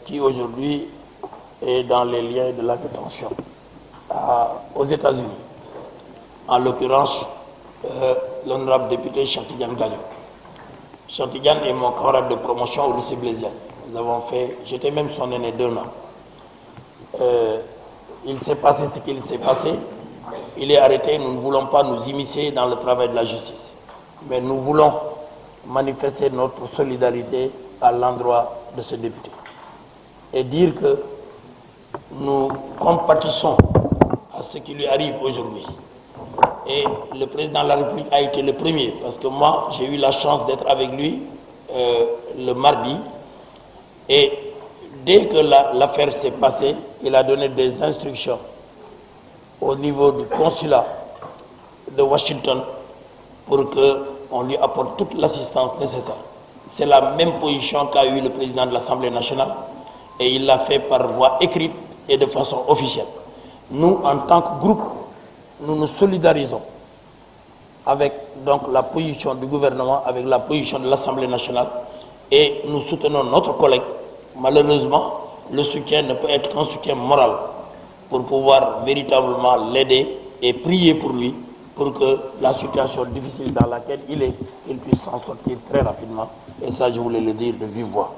qui aujourd'hui est dans les liens de la détention aux États-Unis. En l'occurrence, l'honorable député Cheikh Tidiane Gadio. Cheikh Tidiane est mon camarade de promotion au lycée Blaise Diagne. Nous avons fait, j'étais même son aîné d'1 an. Il s'est passé ce qu'il s'est passé. Il est arrêté. Nous ne voulons pas nous immiscer dans le travail de la justice. Mais nous voulons manifester notre solidarité à l'endroit de ce député. Et dire que nous compatissons à ce qui lui arrive aujourd'hui. Et le président de la République a été le premier, parce que moi, j'ai eu la chance d'être avec lui le mardi. Et dès que l'affaire s'est passée, il a donné des instructions au niveau du consulat de Washington pour qu'on lui apporte toute l'assistance nécessaire. C'est la même position qu'a eu le président de l'Assemblée nationale et il l'a fait par voie écrite et de façon officielle. Nous, en tant que groupe, nous nous solidarisons avec donc la position du gouvernement, avec la position de l'Assemblée nationale et nous soutenons notre collègue. Malheureusement, le soutien ne peut être qu'un soutien moral pour pouvoir véritablement l'aider et prier pour lui pour que la situation difficile dans laquelle il est, il puisse s'en sortir très rapidement. Et ça, je voulais le dire de vive voix.